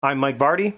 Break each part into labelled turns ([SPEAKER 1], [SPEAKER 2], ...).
[SPEAKER 1] I'm Mike Vardy.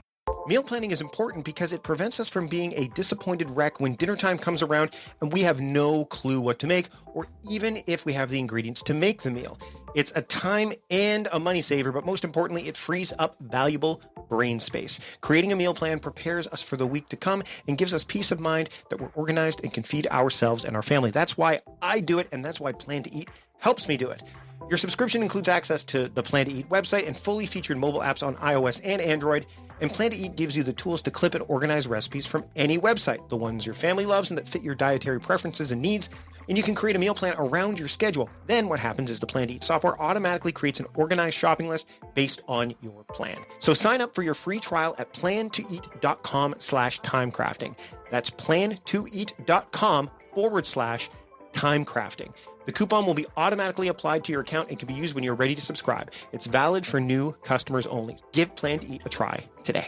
[SPEAKER 2] Meal planning is important because it prevents us from being a disappointed wreck when dinner time comes around and we have no clue what to make, or even if we have the ingredients to make the meal. It's a time and a money saver, but most importantly, it frees up valuable brain space. Creating a meal plan prepares us for the week to come and gives us peace of mind that we're organized and can feed ourselves and our family. That's why I do it, and that's why Plan to Eat helps me do it. Your subscription includes access to the Plan to Eat website and fully featured mobile apps on iOS and Android. And Plan to Eat gives you the tools to clip and organize recipes from any website, the ones your family loves and that fit your dietary preferences and needs. And you can create a meal plan around your schedule. Then what happens is the Plan to Eat software automatically creates an organized shopping list based on your plan. So sign up for your free trial at plantoeat.com/timecrafting. That's plantoeat.com/timecrafting. The coupon will be automatically applied to your account and can be used when you're ready to subscribe. It's valid for new customers only. Give Plan to Eat a try today.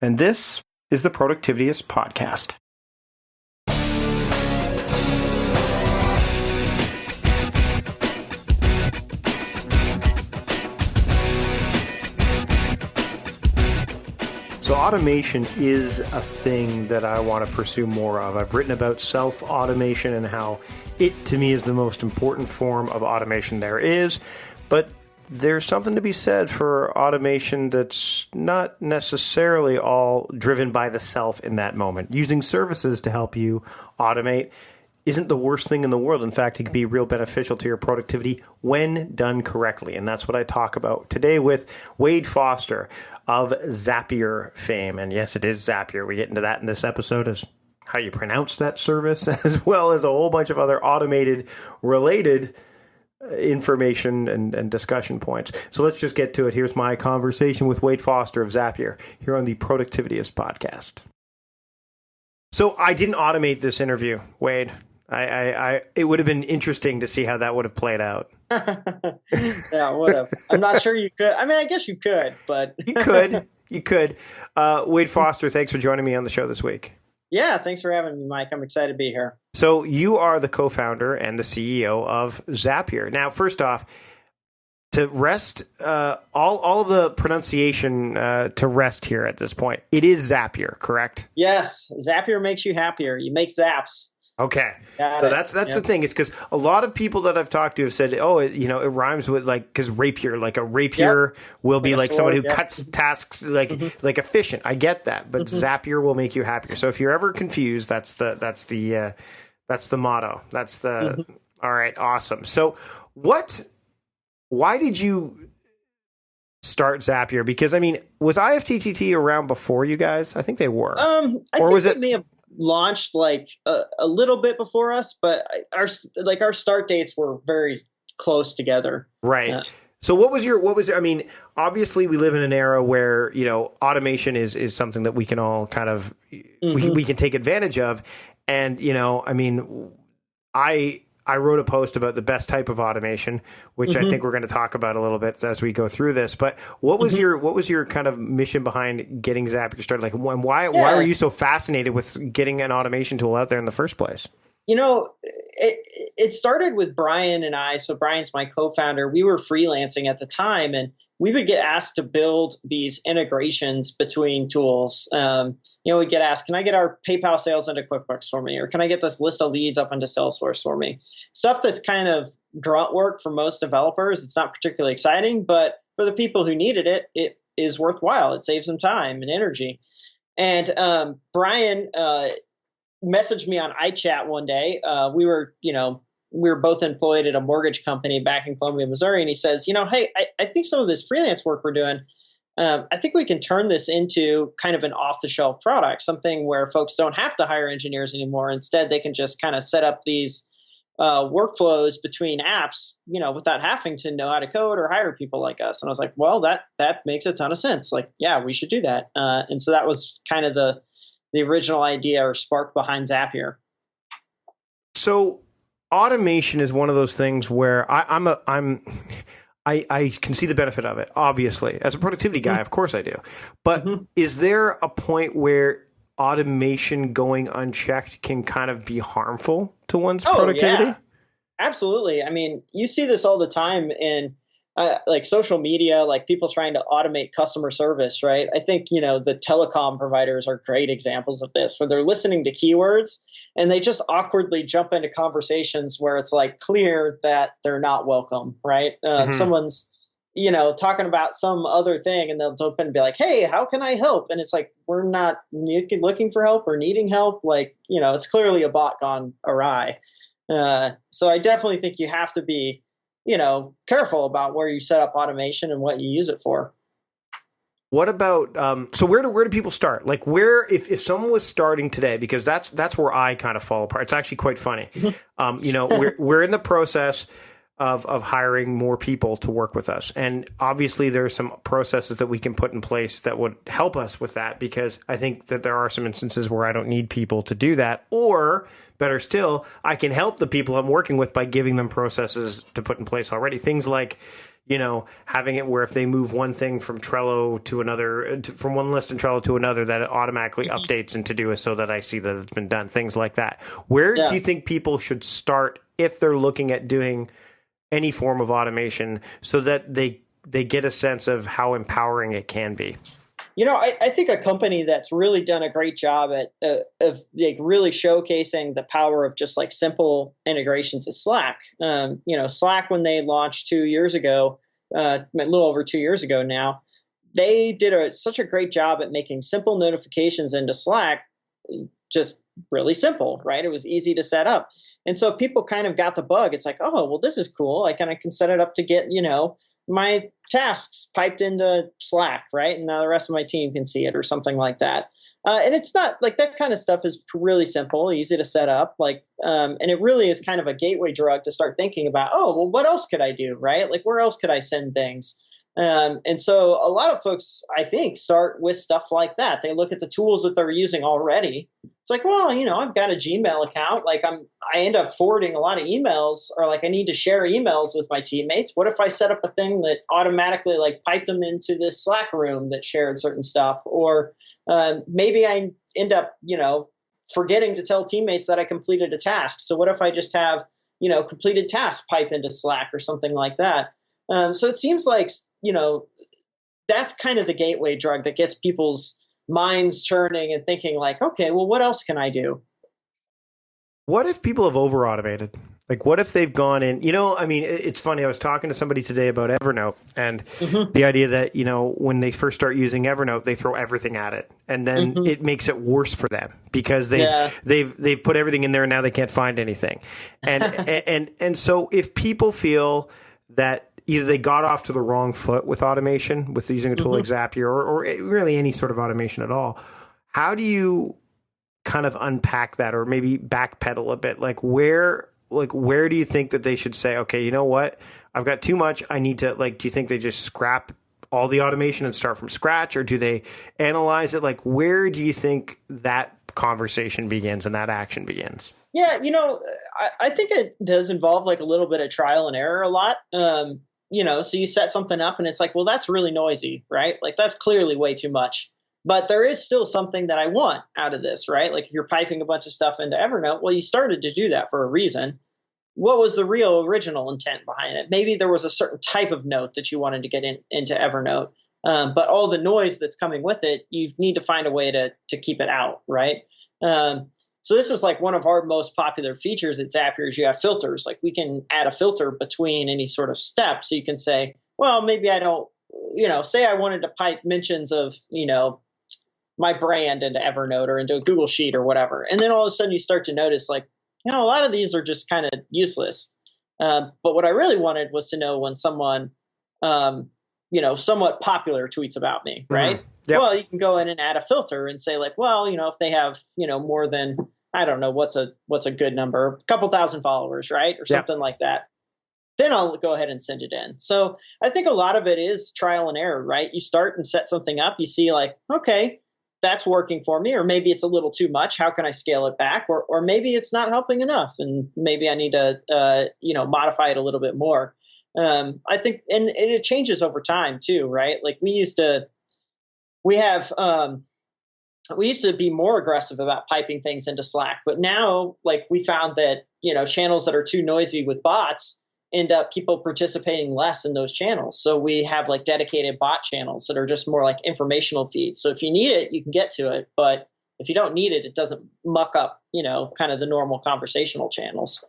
[SPEAKER 1] And this is the Productivityist Podcast. So automation is a thing that I want to pursue more of. I've written about self-automation and how it, to me, is the most important form of automation there is. But there's something to be said for automation that's not necessarily all driven by the self in that moment. Using services to help you automate isn't the worst thing in the world. In fact, it can be real beneficial to your productivity when done correctly. And that's what I talk about today with Wade Foster of Zapier fame. And yes, it is Zapier. We get into that in this episode, as how you pronounce that service, as well as a whole bunch of other automated related information and discussion points. So let's just get to it. Here's my conversation with Wade Foster of Zapier here on the Productivityist Podcast. So I didn't automate this interview, Wade. It would have been interesting to see how that would have played out.
[SPEAKER 3] Yeah, it would have. I'm not sure you could. I mean, I guess you could, but
[SPEAKER 1] You could. Wade Foster, thanks for joining me on the show this week.
[SPEAKER 3] Yeah, thanks for having me, Mike. I'm excited to be here.
[SPEAKER 1] So you are the co-founder and the CEO of Zapier. Now, first off, to rest all of the pronunciation to rest here at this point, it is Zapier, correct?
[SPEAKER 3] Yes, Zapier makes you happier. You make zaps.
[SPEAKER 1] Okay. So that's the thing, is because a lot of people that I've talked to have said, oh, it rhymes with because rapier, like a rapier will be like someone who cuts tasks like efficient. I get that, but Zapier will make you happier. So if you're ever confused, that's the motto. That's the all right. Awesome. So why did you start Zapier? Because I mean, was IFTTT around before you guys? I think they were.
[SPEAKER 3] I think it may have launched like a little bit before us, but our start dates were very close together.
[SPEAKER 1] Right. So what was I mean, obviously we live in an era where, automation is something that we can all kind of, we can take advantage of. And, I mean, I wrote a post about the best type of automation, which I think we're going to talk about a little bit as we go through this. But what was your kind of mission behind getting Zapier started? Like, why were you so fascinated with getting an automation tool out there in the first place?
[SPEAKER 3] It started with Bryan and I. So Bryan's my co-founder. We were freelancing at the time, and we would get asked to build these integrations between tools. We'd get asked, can I get our PayPal sales into QuickBooks for me? Or can I get this list of leads up into Salesforce for me? Stuff that's kind of grunt work for most developers. It's not particularly exciting, but for the people who needed it, it is worthwhile. It saves them time and energy. And Bryan messaged me on iChat one day. We were both employed at a mortgage company back in Columbia, Missouri. And he says, hey, I think some of this freelance work we're doing, I think we can turn this into kind of an off-the-shelf product, something where folks don't have to hire engineers anymore. Instead, they can just kind of set up these workflows between apps, without having to know how to code or hire people like us. And I was like, well, that makes a ton of sense. Like, yeah, we should do that. And so that was kind of the original idea or spark behind Zapier.
[SPEAKER 1] So automation is one of those things where I can see the benefit of it, obviously. As a productivity guy, of course I do. But is there a point where automation going unchecked can kind of be harmful to one's productivity?
[SPEAKER 3] Yeah. Absolutely. I mean, you see this all the time in like social media, like people trying to automate customer service, right? I think, the telecom providers are great examples of this, where they're listening to keywords and they just awkwardly jump into conversations where it's like clear that they're not welcome, right? Someone's, talking about some other thing and they'll jump in and be like, hey, how can I help? And it's like, we're not looking for help or needing help. Like, it's clearly a bot gone awry. So I definitely think you have to be, careful about where you set up automation and what you use it for.
[SPEAKER 1] What about so where do people start? Like if someone was starting today, because that's where I kind of fall apart. It's actually quite funny. We're in the process of hiring more people to work with us, and obviously there are some processes that we can put in place that would help us with that, because I think that there are some instances where I don't need people to do that, or better still, I can help the people I'm working with by giving them processes to put in place already. Things like, having it where if they move one thing from Trello to another, from one list in Trello to another, that it automatically updates in Todoist so that I see that it's been done. Things like that. Where do you think people should start if they're looking at doing any form of automation, so that they get a sense of how empowering it can be?
[SPEAKER 3] I think a company that's really done a great job of like really showcasing the power of just like simple integrations is Slack. Slack, when they launched 2 years ago, a little over 2 years ago now, they did such a great job at making simple notifications into Slack just really simple, right? It was easy to set up. And so people kind of got the bug. It's like, oh, well, this is cool. I can set it up to get, my tasks piped into Slack, right? And now the rest of my team can see it or something like that. And it's not like that kind of stuff is really simple, easy to set up. And it really is kind of a gateway drug to start thinking about, oh, well, what else could I do, right? Like, where else could I send things? And so a lot of folks, I think, start with stuff like that. They look at the tools that they're using already. It's like, well, I've got a Gmail account. Like I end up forwarding a lot of emails, or like I need to share emails with my teammates. What if I set up a thing that automatically like piped them into this Slack room that shared certain stuff? Or maybe I end up, forgetting to tell teammates that I completed a task. So what if I just have, completed tasks pipe into Slack or something like that? So it seems like, that's kind of the gateway drug that gets people's minds churning and thinking like, okay, well, what else can I do?
[SPEAKER 1] What if people have over automated? Like, what if they've gone in, it's funny. I was talking to somebody today about Evernote, and the idea that, when they first start using Evernote, they throw everything at it, and then it makes it worse for them because they've put everything in there and now they can't find anything. And, and so if people feel that either they got off to the wrong foot with automation, with using a tool like Zapier, or really any sort of automation at all, how do you kind of unpack that, or maybe backpedal a bit? Like where do you think that they should say, okay, you know what, I've got too much, I need to, do you think they just scrap all the automation and start from scratch, or do they analyze it? Like, where do you think that conversation begins and that action begins?
[SPEAKER 3] Yeah, I think it does involve like a little bit of trial and error a lot. So you set something up and it's like, well, that's really noisy, right? Like that's clearly way too much, but there is still something that I want out of this, right? Like if you're piping a bunch of stuff into Evernote, well, you started to do that for a reason. What was the real original intent behind it? Maybe there was a certain type of note that you wanted to get into Evernote, but all the noise that's coming with it, you need to find a way to keep it out, right? So this is like one of our most popular features at Zapier is you have filters. Like we can add a filter between any sort of step. So you can say, well, maybe I don't, say I wanted to pipe mentions of, my brand into Evernote or into a Google Sheet or whatever. And then all of a sudden you start to notice like, a lot of these are just kind of useless. But what I really wanted was to know when someone, somewhat popular tweets about me, right? Yep. Well, you can go in and add a filter and say like, well, if they have, more than, I don't know, what's a good number, a couple thousand followers, right? Or something like that. Then I'll go ahead and send it in. So I think a lot of it is trial and error, right? You start and set something up, you see like, okay, that's working for me, or maybe it's a little too much. How can I scale it back? Or maybe it's not helping enough and maybe I need to, modify it a little bit more. I think, and it changes over time too, right? Like we used to be more aggressive about piping things into Slack, but now like we found that, channels that are too noisy with bots, end up people participating less in those channels. So we have like dedicated bot channels that are just more like informational feeds. So if you need it, you can get to it. But if you don't need it, it doesn't muck up, kind of the normal conversational channels.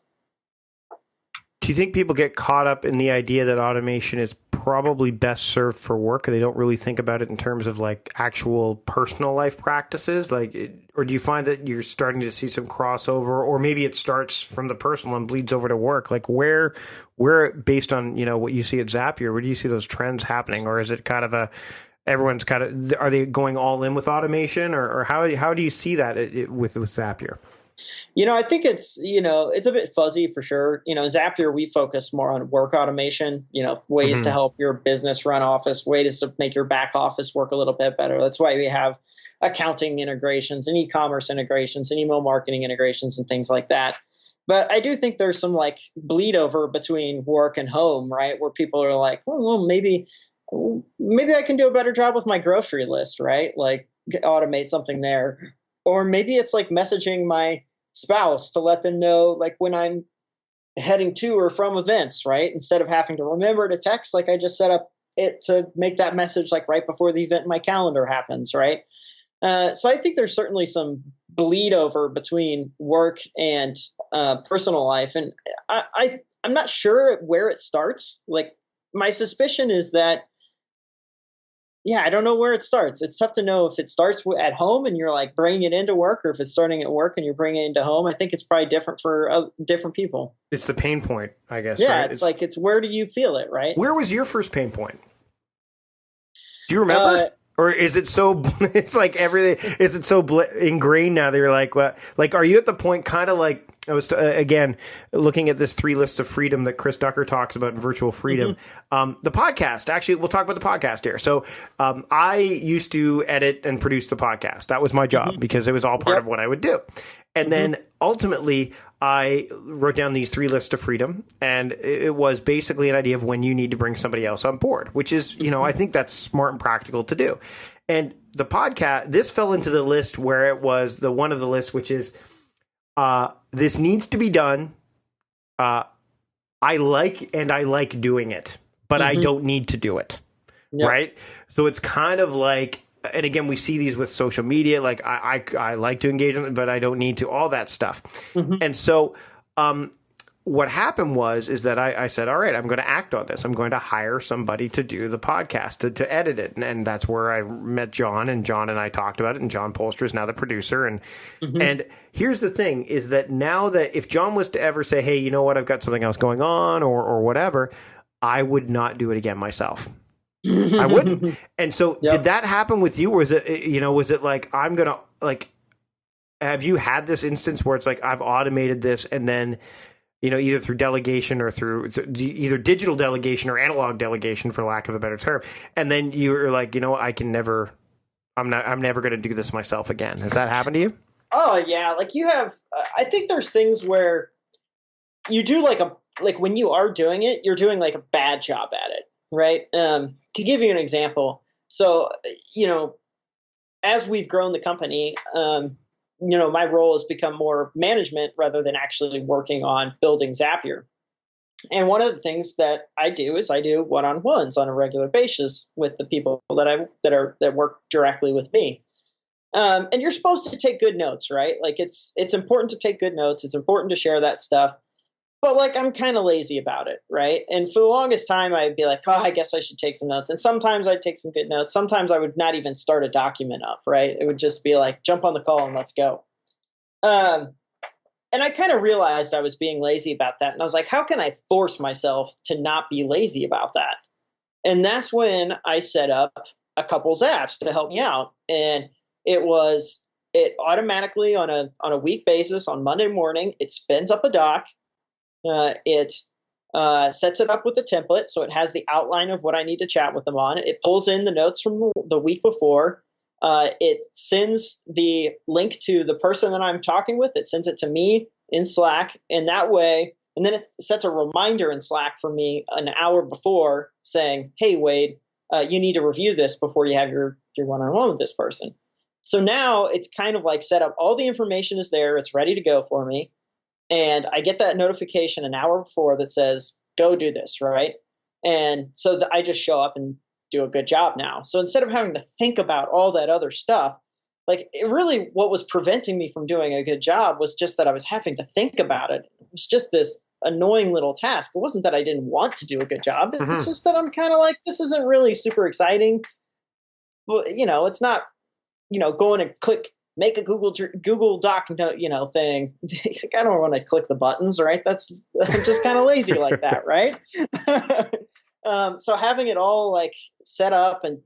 [SPEAKER 1] Do you think people get caught up in the idea that automation is probably best served for work, and they don't really think about it in terms of like actual personal life practices? Or do you find that you're starting to see some crossover, or maybe it starts from the personal and bleeds over to work? Like where based on, what you see at Zapier, where do you see those trends happening? Or is it kind of everyone's kind of, are they going all in with automation, or how do you see that with Zapier?
[SPEAKER 3] I think it's a bit fuzzy for sure. Zapier, we focus more on work automation, ways to help your business run office, ways to make your back office work a little bit better. That's why we have accounting integrations and e-commerce integrations and email marketing integrations and things like that. But I do think there's some like bleed over between work and home, right? Where people are like, well, maybe I can do a better job with my grocery list, right? Like automate something there. Or maybe it's like messaging my spouse to let them know like when I'm heading to or from events, right? Instead of having to remember to text, like I just set up it to make that message like right before the event in my calendar happens, right? So I think there's certainly some bleed over between work and personal life. And I'm not sure where it starts. Like my suspicion is that, I don't know where it starts. It's tough to know if it starts at home and you're like bringing it into work, or if it's starting at work and you're bringing it into home. I think it's probably different for different people.
[SPEAKER 1] It's the pain point, I guess.
[SPEAKER 3] Yeah,
[SPEAKER 1] right?
[SPEAKER 3] it's where do you feel it, right?
[SPEAKER 1] Where was your first pain point? Do you remember? Or is it so? It's like everything. Is it so ingrained now that you're like, what? Like, are you at the point, kind of like I was again looking at this 3 lists of freedom that Chris Ducker talks about in Virtual Freedom. The podcast. Actually, we'll talk about the podcast here. So, I used to edit and produce the podcast. That was my job because it was all part of what I would do. And then ultimately, I wrote down these 3 lists of freedom, and it was basically an idea of when you need to bring somebody else on board, which is, I think that's smart and practical to do. And the podcast, this fell into the list where it was one of the lists, which is, this needs to be done. I like doing it, but I don't need to do it. Yep. Right. So it's kind of like, and again, we see these with social media. Like I like to engage in it, but I don't need to, all that stuff. And so, what happened is that I said, all right, I'm going to act on this. I'm going to hire somebody to do the podcast, to edit it. And that's where I met John, and John and I talked about it. And John Polster is now the producer. And here's the thing is that now that if John was to ever say, hey, you know what, I've got something else going on or whatever, I would not do it again myself. I wouldn't. And so did that happen with you? Or was it like, I'm going to like, have you had this instance where it's like, I've automated this and then, either through delegation or through either digital delegation or analog delegation, for lack of a better term. And then you're like, I'm never going to do this myself again. Has that happened to you?
[SPEAKER 3] Oh yeah. Like you have, I think there's things where you do like when you are doing it, you're doing like a bad job at it. Right. To give you an example. So, as we've grown the company, my role has become more management rather than actually working on building Zapier. And one of the things that I do is I do one-on-ones on a regular basis with the people that work directly with me. And you're supposed to take good notes, right? Like it's important to take good notes. It's important to share that stuff. But like, I'm kind of lazy about it, right? And for the longest time, I'd be like, I guess I should take some notes. And sometimes I'd take some good notes. Sometimes I would not even start a document up, right? It would just be like, jump on the call and let's go. And I kind of realized I was being lazy about that. And I was like, how can I force myself to not be lazy about that? And that's when I set up a couple apps to help me out. And it automatically on a week basis on Monday morning, it spins up a doc. It sets it up with a template, so it has the outline of what I need to chat with them on. It pulls in the notes from the week before. It sends the link to the person that I'm talking with. It sends it to me in Slack, and that way, and then it sets a reminder in Slack for me an hour before saying, hey, Wade, you need to review this before you have your one-on-one with this person. So now it's kind of like set up. All the information is there. It's ready to go for me. And I get that notification an hour before that says, go do this. Right. And so I just show up and do a good job now. So instead of having to think about all that other stuff, like it really, what was preventing me from doing a good job was just that I was having to think about it. It was just this annoying little task. It wasn't that I didn't want to do a good job. It's just that I'm kind of like, this isn't really super exciting. Well, it's not, going and click, make a Google Doc note, thing. I don't want to click the buttons, right? I'm just kind of lazy like that, right? So having it all like set up and,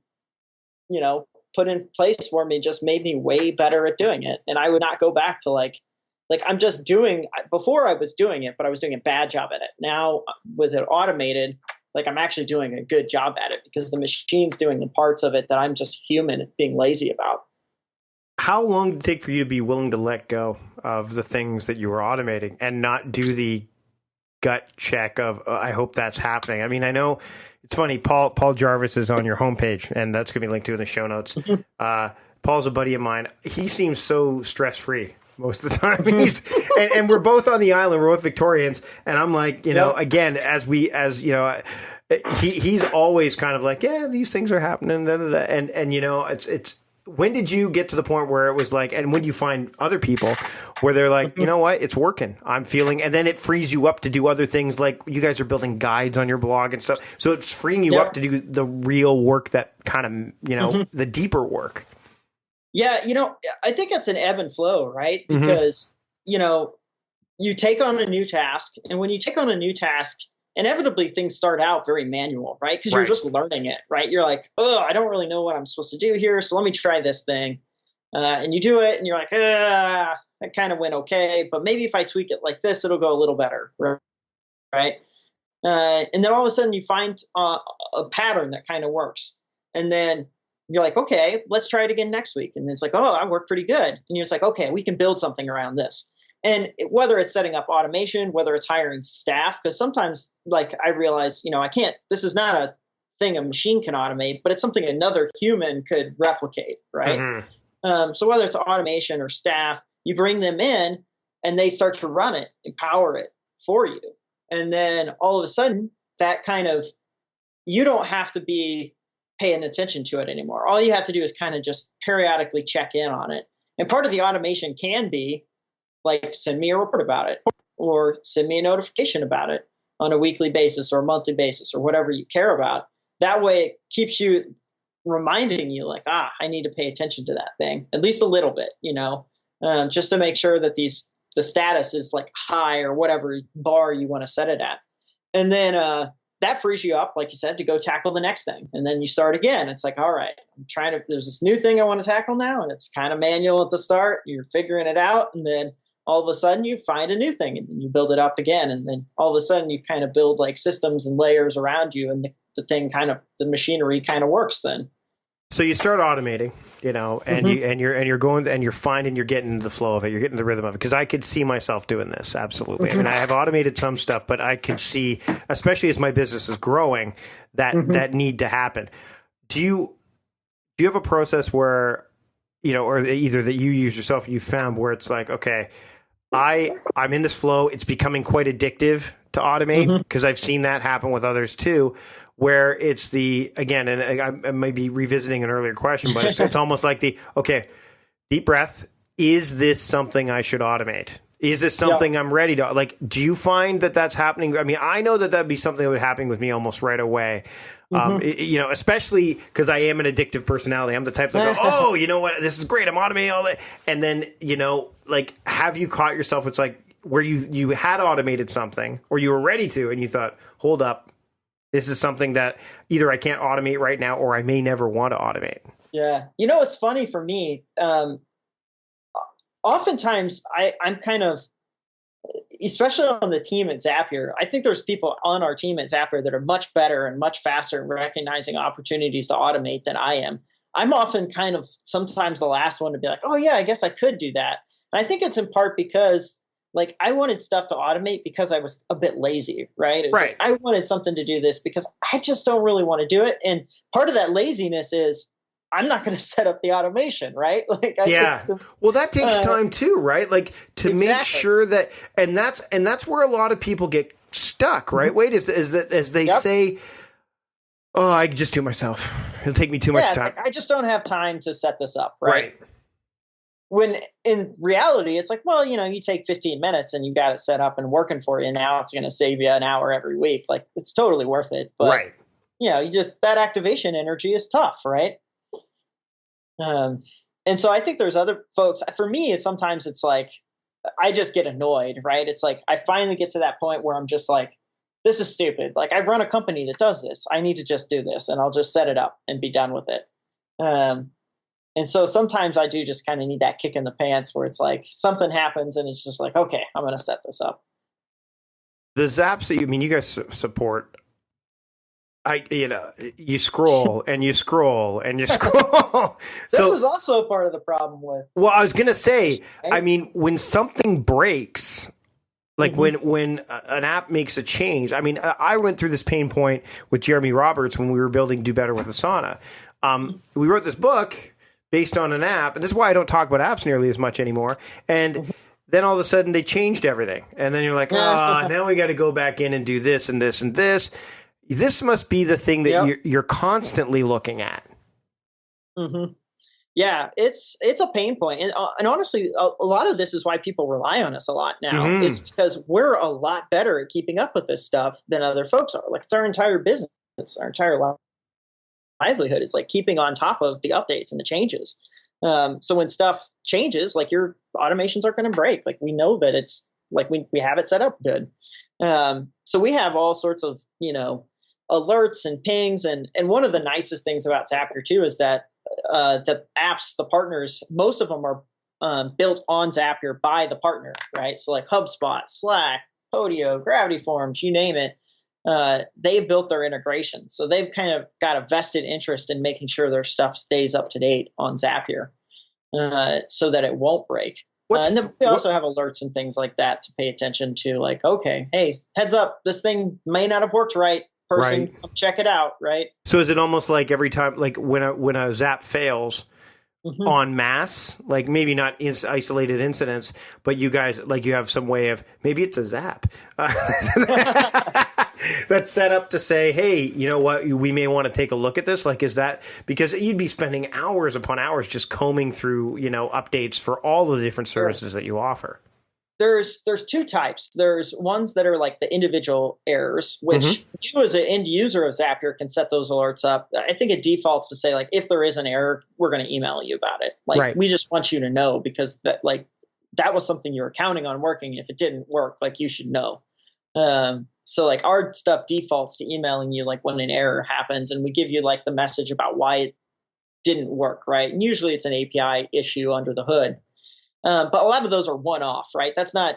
[SPEAKER 3] put in place for me just made me way better at doing it. And I would not go back to like I'm just doing, before I was doing it, but I was doing a bad job at it. Now with it automated, like I'm actually doing a good job at it because the machine's doing the parts of it that I'm just human being lazy about.
[SPEAKER 1] How long did it take for you to be willing to let go of the things that you were automating and not do the gut check of, I hope that's happening? I mean, I know it's funny. Paul Jarvis is on your homepage, and that's going to be linked to in the show notes. Paul's a buddy of mine. He seems so stress-free most of the time. And we're both on the island. We're both Victorians. And I'm like, again, he's always kind of like, yeah, these things are happening. Da, da, da. And it's, when did you get to the point where it was like, and when you find other people where they're like, you know what, it's working, I'm feeling, and then it frees you up to do other things, like you guys are building guides on your blog and stuff. So it's freeing you up to do the real work that kind of, the deeper work.
[SPEAKER 3] Yeah. I think it's an ebb and flow, right? Because, you take on a new task, and when you take on a new task, inevitably things start out very manual, right? Because you're just learning it, right? You're like, oh, I don't really know what I'm supposed to do here, so let me try this thing. And you do it, and you're like, that kind of went okay, but maybe if I tweak it like this, it'll go a little better, right? And then all of a sudden you find a pattern that kind of works. And then you're like, okay, let's try it again next week. And it's like, oh, I worked pretty good. And you're just like, okay, we can build something around this. And whether it's setting up automation, whether it's hiring staff, because sometimes like I realize, I can't, this is not a thing a machine can automate, but it's something another human could replicate, right? So whether it's automation or staff, you bring them in and they start to run it, empower it for you. And then all of a sudden that kind of, you don't have to be paying attention to it anymore. All you have to do is kind of just periodically check in on it. And part of the automation can be, like, send me a report about it, or send me a notification about it on a weekly basis or a monthly basis or whatever you care about. That way it keeps you reminding you like, I need to pay attention to that thing, at least a little bit, just to make sure that the status is like high or whatever bar you want to set it at. And then that frees you up, like you said, to go tackle the next thing. And then you start again. It's like, all right, there's this new thing I want to tackle now. And it's kind of manual at the start. You're figuring it out. And then all of a sudden you find a new thing and then you build it up again. And then all of a sudden you kind of build like systems and layers around you. And the thing the machinery kind of works then. So
[SPEAKER 1] you start automating, and you're going and you're finding you're getting the flow of it. You're getting the rhythm of it. Because I could see myself doing this. Absolutely. I mean, I have automated some stuff, but I could see, especially as my business is growing, that need to happen. Do you have a process where, or either that you use yourself, you found where it's like, okay, I'm in this flow. It's becoming quite addictive to automate, because I've seen that happen with others too, where it's again, and I may be revisiting an earlier question, but it's almost like okay, deep breath. Is this something I should automate? Is this something I'm ready to, like, do you find that that's happening? I mean, I know that'd be something that would happen with me almost right away. Especially because I am an addictive personality. I'm the type that goes, oh, you know what? This is great. I'm automating all that. And then, like, have you caught yourself? It's like where you had automated something or you were ready to, and you thought, hold up, this is something that either I can't automate right now or I may never want to automate.
[SPEAKER 3] Yeah. It's funny for me. Oftentimes I'm kind of, especially on the team at Zapier, I think there's people on our team at Zapier that are much better and much faster at recognizing opportunities to automate than I am. I'm often kind of sometimes the last one to be like, oh yeah, I guess I could do that. And I think it's in part because like I wanted stuff to automate because I was a bit lazy, right? Like, I wanted something to do this because I just don't really want to do it. And part of that laziness is I'm not going to set up the automation, right? Like,
[SPEAKER 1] well, that takes time too, right? Like to make sure that, and that's where a lot of people get stuck, right? Wait, is that as they say, oh, I can just do it myself. It'll take me too much time.
[SPEAKER 3] Like, I just don't have time to set this up, right? When in reality, it's like, well, you take 15 minutes and you got it set up and working for you. Now it's going to save you an hour every week. Like, it's totally worth it. But, that activation energy is tough, right? And so I think there's other folks. For me, sometimes it's like, I just get annoyed, right? It's like, I finally get to that point where I'm just like, this is stupid. Like, I run a company that does this. I need to just do this, and I'll just set it up and be done with it. And so sometimes I do just kind of need that kick in the pants where it's like something happens and it's just like, okay, I'm going to set this up.
[SPEAKER 1] The Zaps that you guys support, you scroll and you scroll and you scroll.
[SPEAKER 3] This is also part of the problem with.
[SPEAKER 1] Well, I was going to say, when something breaks, like when an app makes a change, I went through this pain point with Jeremy Roberts when we were building Do Better with Asana. We wrote this book based on an app, and this is why I don't talk about apps nearly as much anymore. And then all of a sudden they changed everything. And then you're like, now we got to go back in and do this and this and this. This must be the thing that you're constantly looking at.
[SPEAKER 3] Mm-hmm. Yeah, it's a pain point. And honestly, a lot of this is why people rely on us a lot now, is because we're a lot better at keeping up with this stuff than other folks are. Like, it's our entire business, our entire livelihood is like keeping on top of the updates and the changes. So when stuff changes, like, your automations aren't going to break. Like, we know that it's like we have it set up good. So we have all sorts of, alerts and pings. And one of the nicest things about Zapier too is that the apps, the partners, most of them are built on Zapier by the partner, right? So like HubSpot, Slack, Podio, Gravity Forms, you name it. They've built their integration. So they've kind of got a vested interest in making sure their stuff stays up to date on Zapier so that it won't break. And then we also have alerts and things like that to pay attention to, like, okay, hey, heads up, this thing may not have worked right. Person, come check it out, right?
[SPEAKER 1] So is it almost like every time, like when a Zap fails en masse, like maybe not isolated incidents, but you guys, like, you have some way of, maybe it's a Zap that's set up to say, hey, you know what, we may want to take a look at this. Like, is that because you'd be spending hours upon hours just combing through, updates for all the different services that you offer?
[SPEAKER 3] There's two types. There's ones that are like the individual errors, which you as an end user of Zapier can set those alerts up. I think it defaults to say, like, if there is an error, we're going to email you about it. Like, we just want you to know, because that was something you were counting on working. If it didn't work, like, you should know. So like, our stuff defaults to emailing you, like, when an error happens, and we give you like the message about why it didn't work. Right. And usually it's an API issue under the hood. But a lot of those are one-off, right? That's not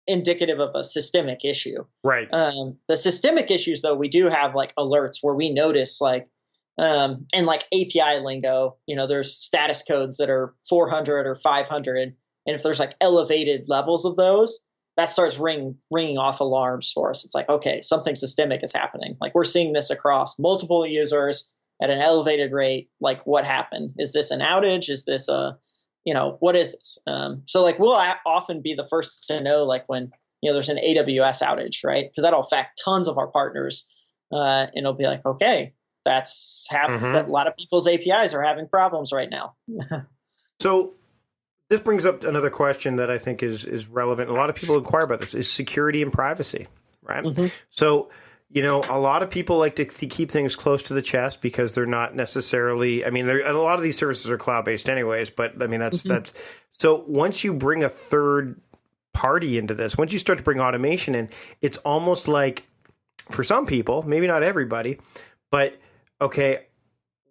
[SPEAKER 3] indicative of a systemic issue.
[SPEAKER 1] Right.
[SPEAKER 3] The systemic issues, though, we do have like alerts where we notice, like, and like API lingo, there's status codes that are 400 or 500. And if there's like elevated levels of those, that starts ringing off alarms for us. It's like, okay, something systemic is happening. Like, we're seeing this across multiple users at an elevated rate. Like, what happened? Is this an outage? Is this what is this? So like, we'll often be the first to know, like, when, there's an AWS outage, right? Because that'll affect tons of our partners. And it'll be like, okay, that's happening. A lot of people's APIs are having problems right now.
[SPEAKER 1] So this brings up another question that I think is relevant. A lot of people inquire about this, is security and privacy, right? So, a lot of people like to keep things close to the chest because they're not necessarily, a lot of these services are cloud-based anyways, but that's, so once you bring a third party into this, once you start to bring automation in, it's almost like, for some people, maybe not everybody, but okay,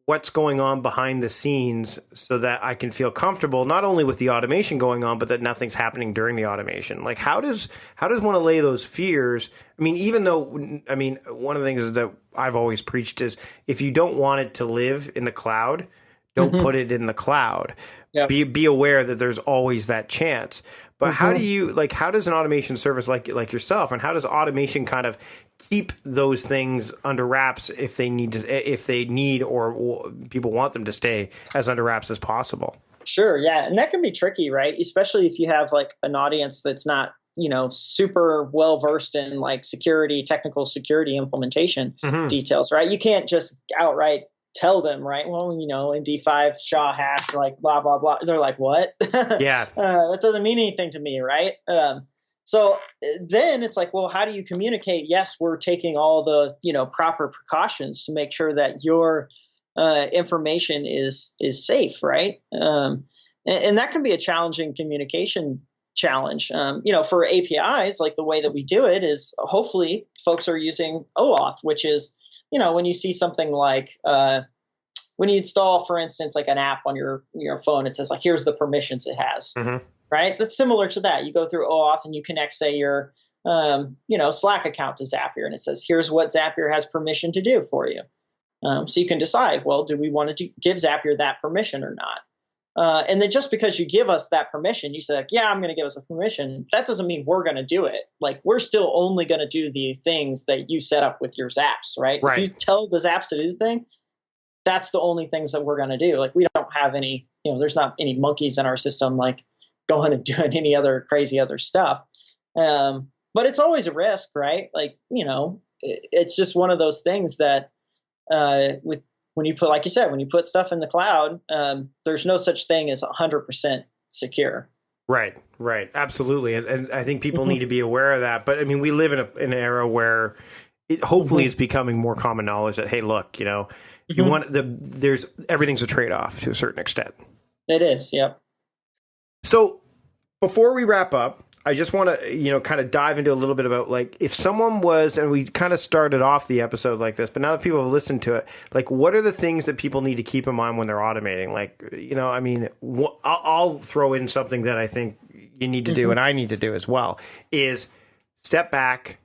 [SPEAKER 1] what's going on behind the scenes so that I can feel comfortable not only with the automation going on, but that nothing's happening during the automation. Like, how does one allay those fears? Even though, one of the things that I've always preached is, if you don't want it to live in the cloud, don't put it in the cloud. Yep. Be aware that there's always that chance. But how do you how does an automation service like yourself, and how does automation kind of keep those things under wraps if they need or people want them to stay as under wraps as possible?
[SPEAKER 3] Sure. Yeah. And that can be tricky, right? Especially if you have like an audience that's not, super well versed in like technical security implementation details, right? You can't just outright tell them, right? Well, MD5 SHA hash, like blah, blah, blah. They're like, what?
[SPEAKER 1] Yeah.
[SPEAKER 3] That doesn't mean anything to me, right? So then it's like, well, how do you communicate? Yes, we're taking all the, proper precautions to make sure that your information is safe, right? And that can be a challenging communication challenge. For APIs, like the way that we do it is hopefully folks are using OAuth, which is, when you see something like when you install, for instance, like an app on your phone, it says like, here's the permissions it has, right? That's similar to that. You go through OAuth and you connect, say, your Slack account to Zapier, and it says, here's what Zapier has permission to do for you. So you can decide, well, do we want to give Zapier that permission or not? And then just because you give us that permission, you say, like, yeah, I'm going to give us a permission. That doesn't mean we're going to do it. Like, we're still only going to do the things that you set up with your Zaps, right? If you tell the Zaps to do the thing, that's the only things that we're going to do. Like, we don't have any, there's not any monkeys in our system, like going and doing any other crazy other stuff. But it's always a risk, right? Like, it's just one of those things that, when you put, like you said, when you put stuff in the cloud, there's no such thing as 100% secure.
[SPEAKER 1] Right. Absolutely. And I think people need to be aware of that. But I mean, we live in an era where hopefully it's becoming more common knowledge that, hey, look, you want everything's a trade-off to a certain extent.
[SPEAKER 3] It is. Yep.
[SPEAKER 1] So before we wrap up, I just want to, kind of dive into a little bit about like if someone was, and we kind of started off the episode like this, but now that people have listened to it, like what are the things that people need to keep in mind when they're automating? Like, I'll throw in something that I think you need to do and I need to do as well is step back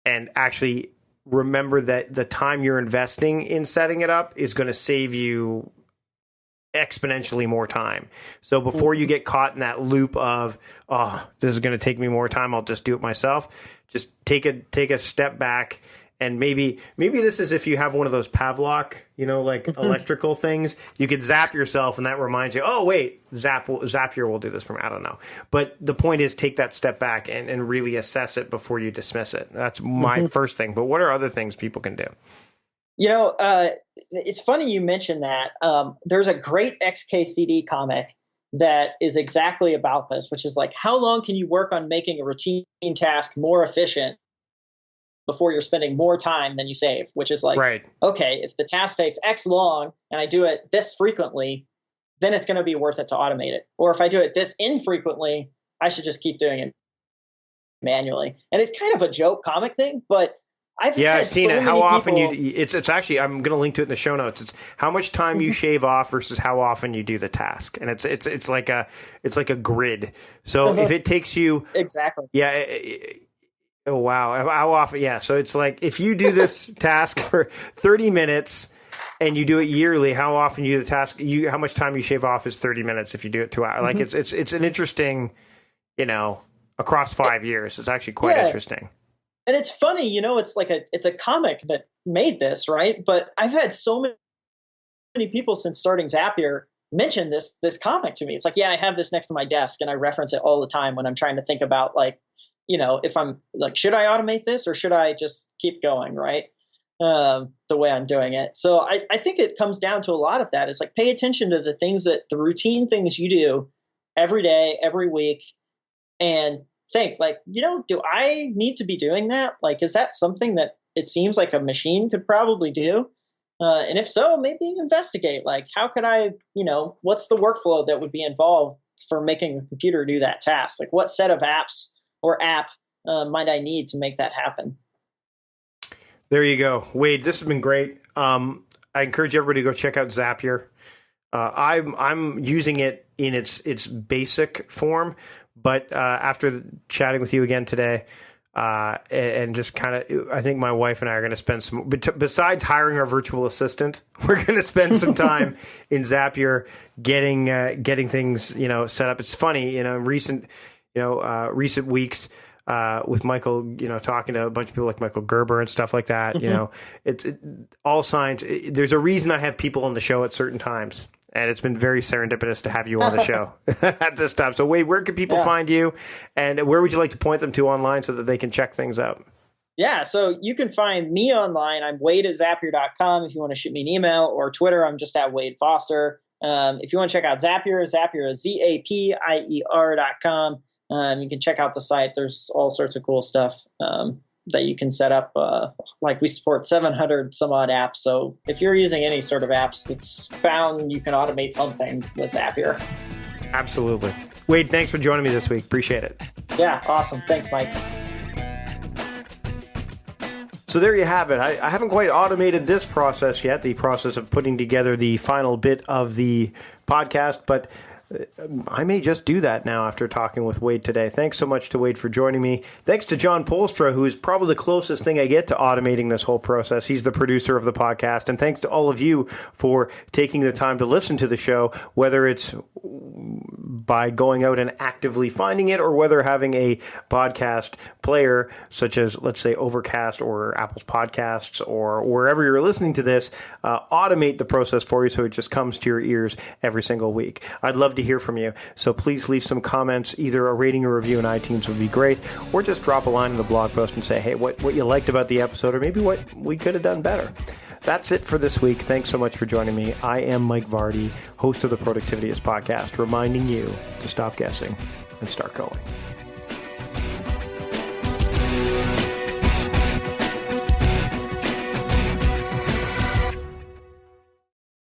[SPEAKER 1] and actually remember that the time you're investing in setting it up is going to save you exponentially more time. So before you get caught in that loop of, oh, this is going to take me more time, I'll just do it myself. Just take a step back. And maybe this is if you have one of those Pavlok, electrical things, you could zap yourself and that reminds you, oh, wait, Zapier will do this for me. I don't know. But the point is take that step back and really assess it before you dismiss it. That's my first thing. But what are other things people can do?
[SPEAKER 3] It's funny you mentioned that. There's a great XKCD comic that is exactly about this, which is like, how long can you work on making a routine task more efficient before you're spending more time than you save? Which is like, okay, if the task takes X long and I do it this frequently, then it's going to be worth it to automate it. Or if I do it this infrequently, I should just keep doing it manually. And it's kind of a joke comic thing, but I've
[SPEAKER 1] seen it. How often it's actually, I'm going to link to it in the show notes. It's how much time you shave off versus how often you do the task. And it's like a grid. So if it takes you
[SPEAKER 3] exactly.
[SPEAKER 1] Yeah. Oh, wow. How often? Yeah. So it's like, if you do this task for 30 minutes and you do it yearly, how often you do the task, how much time you shave off is 30 minutes. If you do it 2 hours, like it's an interesting, across 5 years, it's actually quite interesting.
[SPEAKER 3] And it's funny, it's a comic that made this, right? But I've had so many people since starting Zapier mention this comic to me. It's like, yeah, I have this next to my desk and I reference it all the time when I'm trying to think about if I'm like, should I automate this or should I just keep going, right? The way I'm doing it. So I think it comes down to a lot of that. It's like, pay attention to the routine things you do every day, every week, and think like, do I need to be doing that? Like, is that something that it seems like a machine could probably do? And if so, maybe investigate, like, how could I, what's the workflow that would be involved for making a computer do that task? Like, what set of apps or app might I need to make that happen?
[SPEAKER 1] There you go. Wade, this has been great. I encourage everybody to go check out Zapier. I'm using it in its basic form. But after chatting with you again today, and just kind of, I think my wife and I are going to spend some, besides hiring our virtual assistant, we're going to spend some time in Zapier getting things, set up. It's funny, recent weeks with Michael, talking to a bunch of people like Michael Gerber and stuff like that. It's all signs. There's a reason I have people on the show at certain times. And it's been very serendipitous to have you on the show at this time. So Wade, where can people find you, and where would you like to point them to online so that they can check things out?
[SPEAKER 3] Yeah, so you can find me online. I'm wade@zapier.com if you want to shoot me an email, or Twitter, I'm just at Wade Foster. If you want to check out Zapier is Zapier.com. You can check out the site. There's all sorts of cool stuff that you can set up. Like we support 700 some odd apps. So if you're using any sort of apps that's found, you can automate something with Zapier.
[SPEAKER 1] Absolutely. Wade, thanks for joining me this week. Appreciate it.
[SPEAKER 3] Yeah, awesome. Thanks, Mike.
[SPEAKER 1] So there you have it. I haven't quite automated this process yet, the process of putting together the final bit of the podcast, but I may just do that now after talking with Wade today. Thanks so much to Wade for joining me. Thanks to John Polstra, who is probably the closest thing I get to automating this whole process. He's the producer of the podcast. And thanks to all of you for taking the time to listen to the show, whether it's by going out and actively finding it, or whether having a podcast player such as, let's say, Overcast or Apple's Podcasts or wherever you're listening to this, automate the process for you so it just comes to your ears every single week. I'd love to hear from you. So please leave some comments. Either a rating or review in iTunes would be great, or just drop a line in the blog post and say, hey, what you liked about the episode, or maybe what we could have done better. That's it for this week. Thanks so much for joining me. I am Mike Vardy, host of the Productivityist Podcast, reminding you to stop guessing and start going.